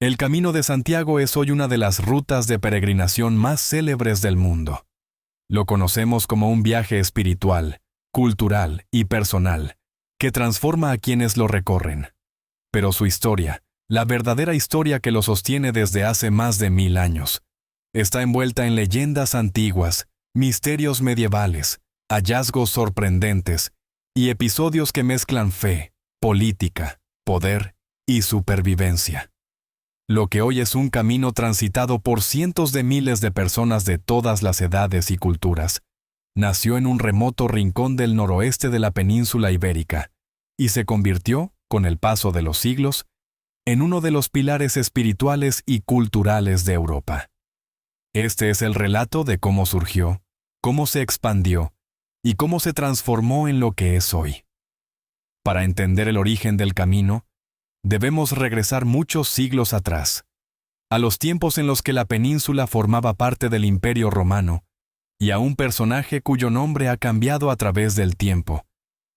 El Camino de Santiago es hoy una de las rutas de peregrinación más célebres del mundo. Lo conocemos como un viaje espiritual, cultural y personal, que transforma a quienes lo recorren. Pero su historia, la verdadera historia que lo sostiene desde hace más de 1000 años, está envuelta en leyendas antiguas, misterios medievales, hallazgos sorprendentes y episodios que mezclan fe, política, poder y supervivencia. Lo que hoy es un camino transitado por cientos de miles de personas de todas las edades y culturas, nació en un remoto rincón del noroeste de la península ibérica y se convirtió, con el paso de los siglos, en uno de los pilares espirituales y culturales de Europa. Este es el relato de cómo surgió, cómo se expandió y cómo se transformó en lo que es hoy. Para entender el origen del camino, debemos regresar muchos siglos atrás, a los tiempos en los que la península formaba parte del Imperio Romano, y a un personaje cuyo nombre ha cambiado a través del tiempo,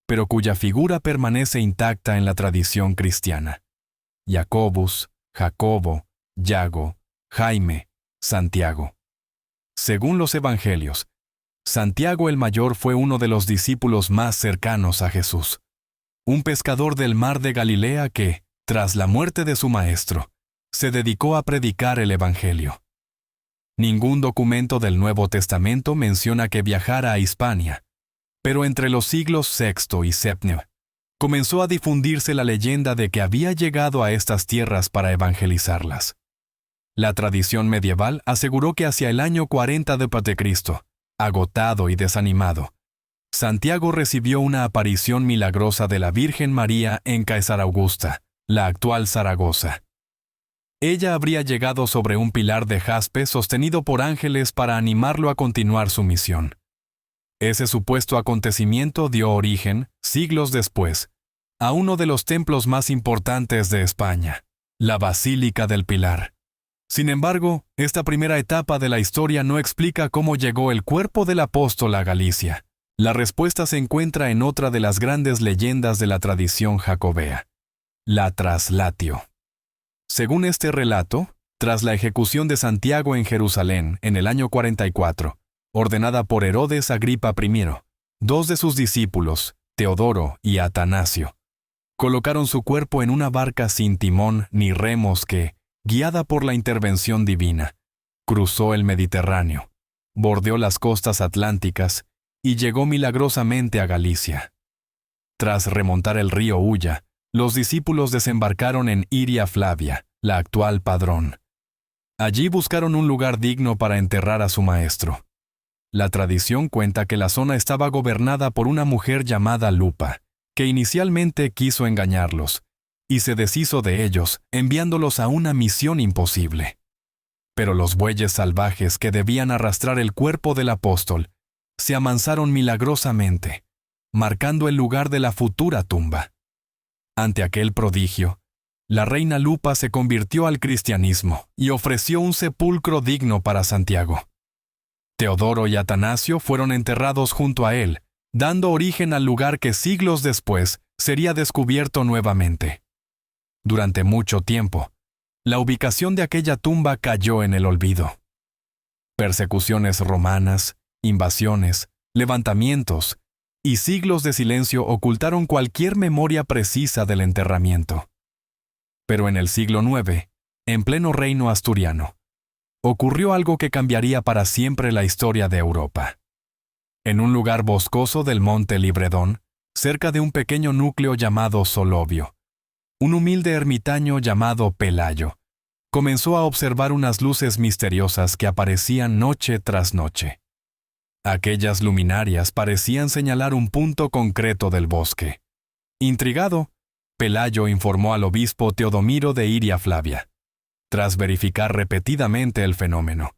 pero cuya figura permanece intacta en la tradición cristiana. Jacobus, Jacobo, Yago, Jaime, Santiago. Según los Evangelios, Santiago el Mayor fue uno de los discípulos más cercanos a Jesús, un pescador del mar de Galilea que, tras la muerte de su maestro, se dedicó a predicar el Evangelio. Ningún documento del Nuevo Testamento menciona que viajara a Hispania, pero entre los siglos VI y VII comenzó a difundirse la leyenda de que había llegado a estas tierras para evangelizarlas. La tradición medieval aseguró que hacia el año 40 d.C., agotado y desanimado, Santiago recibió una aparición milagrosa de la Virgen María en Caesar Augusta, la actual Zaragoza. Ella habría llegado sobre un pilar de jaspe sostenido por ángeles para animarlo a continuar su misión. Ese supuesto acontecimiento dio origen, siglos después, a uno de los templos más importantes de España, la Basílica del Pilar. Sin embargo, esta primera etapa de la historia no explica cómo llegó el cuerpo del apóstol a Galicia. La respuesta se encuentra en otra de las grandes leyendas de la tradición jacobea, la traslatio. Según este relato, tras la ejecución de Santiago en Jerusalén en el año 44, ordenada por Herodes Agripa I, dos de sus discípulos, Teodoro y Atanasio, colocaron su cuerpo en una barca sin timón ni remos que, guiada por la intervención divina, cruzó el Mediterráneo, bordeó las costas atlánticas y llegó milagrosamente a Galicia. Tras remontar el río Ulla, los discípulos desembarcaron en Iria Flavia, la actual Padrón. Allí buscaron un lugar digno para enterrar a su maestro. La tradición cuenta que la zona estaba gobernada por una mujer llamada Lupa, que inicialmente quiso engañarlos, y se deshizo de ellos, enviándolos a una misión imposible. Pero los bueyes salvajes que debían arrastrar el cuerpo del apóstol se amansaron milagrosamente, marcando el lugar de la futura tumba. Ante aquel prodigio, la reina Lupa se convirtió al cristianismo y ofreció un sepulcro digno para Santiago. Teodoro y Atanasio fueron enterrados junto a él, dando origen al lugar que siglos después sería descubierto nuevamente. Durante mucho tiempo, la ubicación de aquella tumba cayó en el olvido. Persecuciones romanas, invasiones, levantamientos y siglos de silencio ocultaron cualquier memoria precisa del enterramiento. Pero en el siglo IX, en pleno reino asturiano, ocurrió algo que cambiaría para siempre la historia de Europa. En un lugar boscoso del monte Libredón, cerca de un pequeño núcleo llamado Solovio, un humilde ermitaño llamado Pelayo comenzó a observar unas luces misteriosas que aparecían noche tras noche. Aquellas luminarias parecían señalar un punto concreto del bosque. Intrigado, Pelayo informó al obispo Teodomiro de Iria Flavia. Tras verificar repetidamente el fenómeno,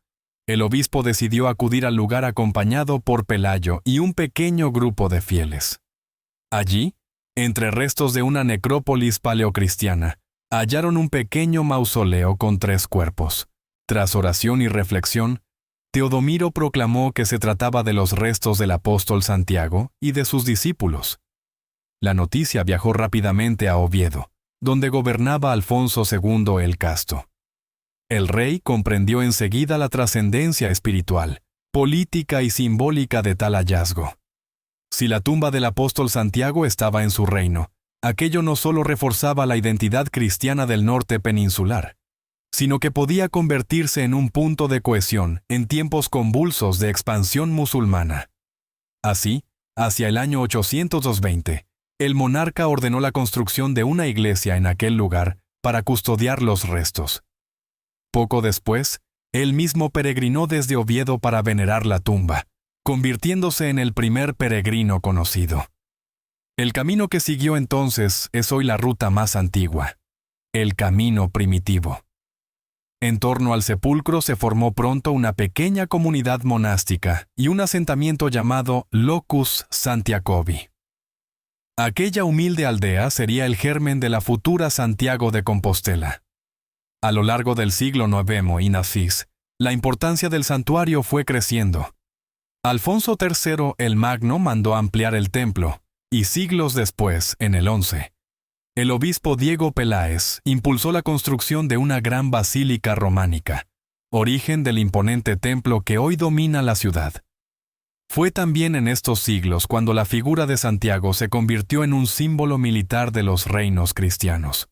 el obispo decidió acudir al lugar acompañado por Pelayo y un pequeño grupo de fieles. Allí, entre restos de una necrópolis paleocristiana, hallaron un pequeño mausoleo con 3 cuerpos. Tras oración y reflexión, Teodomiro proclamó que se trataba de los restos del apóstol Santiago y de sus discípulos. La noticia viajó rápidamente a Oviedo, donde gobernaba Alfonso II el Casto, El rey comprendió enseguida la trascendencia espiritual, política y simbólica de tal hallazgo. Si la tumba del apóstol Santiago estaba en su reino, aquello no solo reforzaba la identidad cristiana del norte peninsular, sino que podía convertirse en un punto de cohesión en tiempos convulsos de expansión musulmana. Así, hacia el año 820, el monarca ordenó la construcción de una iglesia en aquel lugar para custodiar los restos. Poco después, él mismo peregrinó desde Oviedo para venerar la tumba, convirtiéndose en el primer peregrino conocido. El camino que siguió entonces es hoy la ruta más antigua, el camino primitivo. En torno al sepulcro se formó pronto una pequeña comunidad monástica y un asentamiento llamado Locus Santiagovi. Aquella humilde aldea sería el germen de la futura Santiago de Compostela. A lo largo del siglo IX y Nafis, la importancia del santuario fue creciendo. Alfonso III el Magno mandó ampliar el templo, y siglos después, en el XI, el obispo Diego Peláez impulsó la construcción de una gran basílica románica, origen del imponente templo que hoy domina la ciudad. Fue también en estos siglos cuando la figura de Santiago se convirtió en un símbolo militar de los reinos cristianos.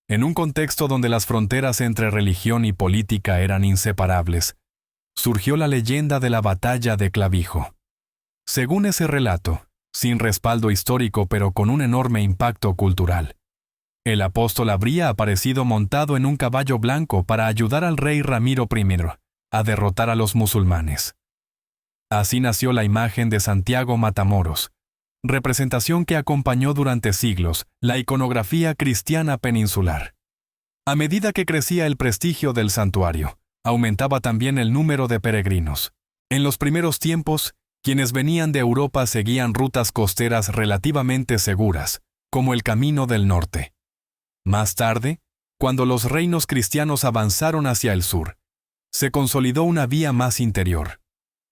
En un contexto donde las fronteras entre religión y política eran inseparables, surgió la leyenda de la batalla de Clavijo. Según ese relato, sin respaldo histórico pero con un enorme impacto cultural, el apóstol habría aparecido montado en un caballo blanco para ayudar al rey Ramiro I a derrotar a los musulmanes. Así nació la imagen de Santiago Matamoros, representación que acompañó durante siglos la iconografía cristiana peninsular. A medida que crecía el prestigio del santuario, aumentaba también el número de peregrinos. En los primeros tiempos, quienes venían de Europa seguían rutas costeras relativamente seguras, como el Camino del Norte. Más tarde, cuando los reinos cristianos avanzaron hacia el sur, se consolidó una vía más interior,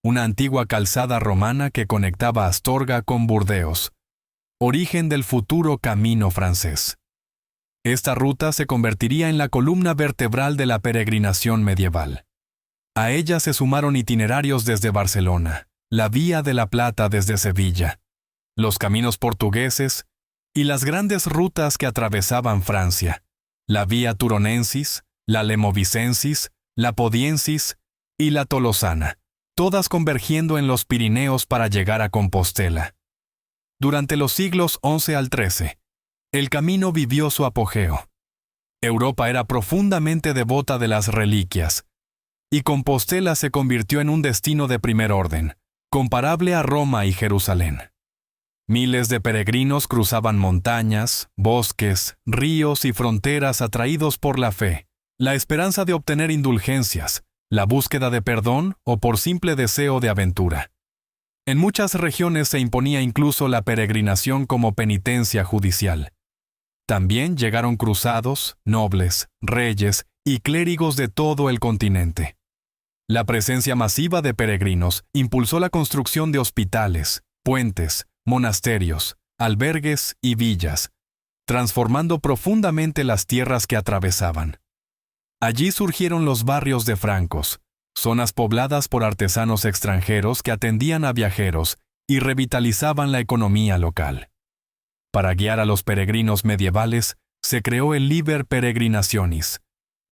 una antigua calzada romana que conectaba Astorga con Burdeos, origen del futuro camino francés. Esta ruta se convertiría en la columna vertebral de la peregrinación medieval. A ella se sumaron itinerarios desde Barcelona, la Vía de la Plata desde Sevilla, los caminos portugueses y las grandes rutas que atravesaban Francia, la Vía Turonensis, la Lemovicensis, la Podiensis y la Tolosana, todas convergiendo en los Pirineos para llegar a Compostela. Durante los siglos XI al XIII, el camino vivió su apogeo. Europa era profundamente devota de las reliquias, y Compostela se convirtió en un destino de primer orden, comparable a Roma y Jerusalén. Miles de peregrinos cruzaban montañas, bosques, ríos y fronteras atraídos por la fe, la esperanza de obtener indulgencias, la búsqueda de perdón o por simple deseo de aventura. En muchas regiones se imponía incluso la peregrinación como penitencia judicial. También llegaron cruzados, nobles, reyes y clérigos de todo el continente. La presencia masiva de peregrinos impulsó la construcción de hospitales, puentes, monasterios, albergues y villas, transformando profundamente las tierras que atravesaban. Allí surgieron los barrios de francos, zonas pobladas por artesanos extranjeros que atendían a viajeros y revitalizaban la economía local. Para guiar a los peregrinos medievales, se creó el Liber Peregrinationis,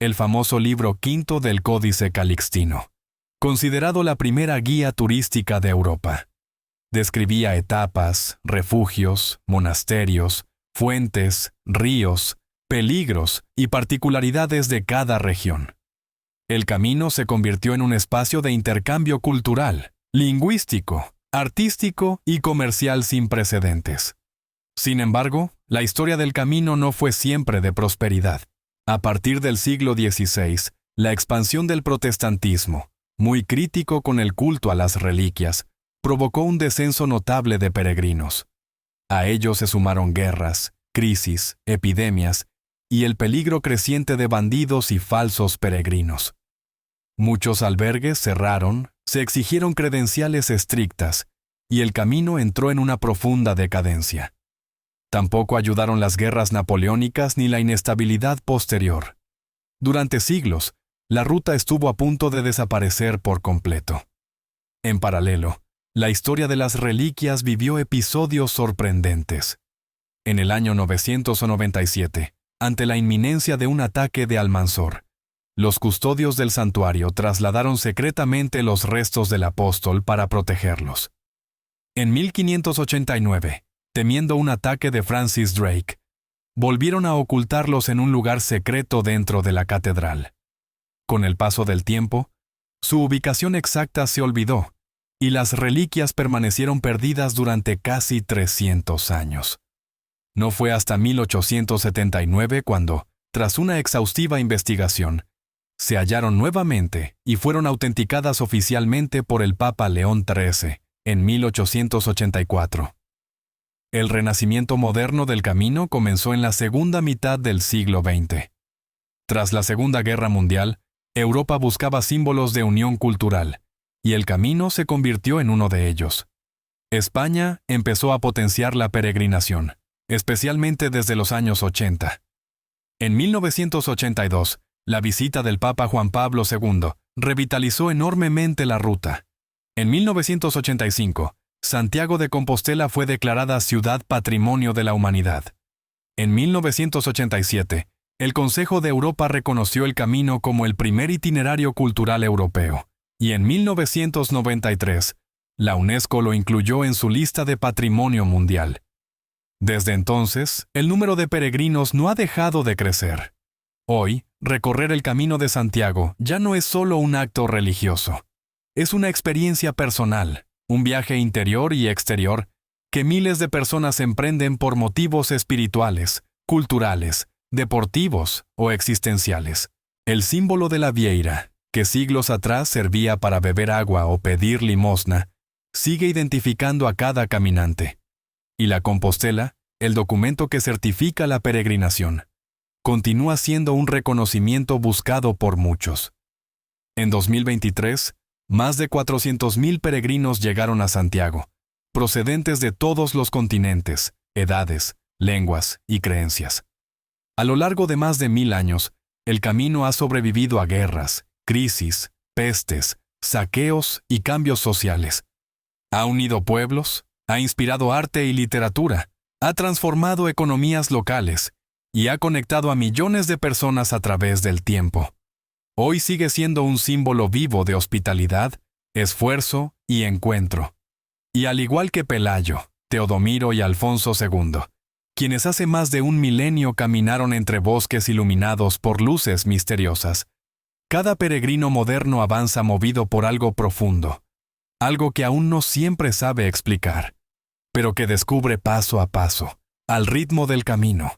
el famoso libro quinto del Códice Calixtino, considerado la primera guía turística de Europa. Describía etapas, refugios, monasterios, fuentes, ríos, peligros y particularidades de cada región. El camino se convirtió en un espacio de intercambio cultural, lingüístico, artístico y comercial sin precedentes. Sin embargo, la historia del camino no fue siempre de prosperidad. A partir del siglo XVI, la expansión del protestantismo, muy crítico con el culto a las reliquias, provocó un descenso notable de peregrinos. A ello se sumaron guerras, crisis, epidemias y el peligro creciente de bandidos y falsos peregrinos. Muchos albergues cerraron, se exigieron credenciales estrictas y el camino entró en una profunda decadencia. Tampoco ayudaron las guerras napoleónicas ni la inestabilidad posterior. Durante siglos, la ruta estuvo a punto de desaparecer por completo. En paralelo, la historia de las reliquias vivió episodios sorprendentes. En el año 997, ante la inminencia de un ataque de Almanzor, los custodios del santuario trasladaron secretamente los restos del apóstol para protegerlos. En 1589, temiendo un ataque de Francis Drake, volvieron a ocultarlos en un lugar secreto dentro de la catedral. Con el paso del tiempo, su ubicación exacta se olvidó, y las reliquias permanecieron perdidas durante casi 300 años. No fue hasta 1879 cuando, tras una exhaustiva investigación, se hallaron nuevamente y fueron autenticadas oficialmente por el Papa León XIII en 1884. El renacimiento moderno del camino comenzó en la segunda mitad del siglo XX. Tras la Segunda Guerra Mundial, Europa buscaba símbolos de unión cultural, y el camino se convirtió en uno de ellos. España empezó a potenciar la peregrinación, especialmente desde los años 80. En 1982, la visita del Papa Juan Pablo II revitalizó enormemente la ruta. En 1985, Santiago de Compostela fue declarada Ciudad Patrimonio de la Humanidad. En 1987, el Consejo de Europa reconoció el camino como el primer itinerario cultural europeo, y en 1993, la UNESCO lo incluyó en su lista de Patrimonio Mundial. Desde entonces, el número de peregrinos no ha dejado de crecer. Hoy, recorrer el Camino de Santiago ya no es solo un acto religioso. Es una experiencia personal, un viaje interior y exterior que miles de personas emprenden por motivos espirituales, culturales, deportivos o existenciales. El símbolo de la vieira, que siglos atrás servía para beber agua o pedir limosna, sigue identificando a cada caminante. Y la Compostela, el documento que certifica la peregrinación, continúa siendo un reconocimiento buscado por muchos. En 2023, más de 400,000 peregrinos llegaron a Santiago, procedentes de todos los continentes, edades, lenguas y creencias. A lo largo de más de 1000 años, el camino ha sobrevivido a guerras, crisis, pestes, saqueos y cambios sociales. Ha unido pueblos, ha inspirado arte y literatura, ha transformado economías locales y ha conectado a millones de personas a través del tiempo. Hoy sigue siendo un símbolo vivo de hospitalidad, esfuerzo y encuentro. Y al igual que Pelayo, Teodomiro y Alfonso II, quienes hace más de un milenio caminaron entre bosques iluminados por luces misteriosas, cada peregrino moderno avanza movido por algo profundo, algo que aún no siempre sabe explicar, pero que descubre paso a paso, al ritmo del camino.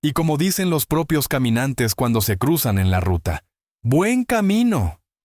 Y como dicen los propios caminantes cuando se cruzan en la ruta, ¡buen camino!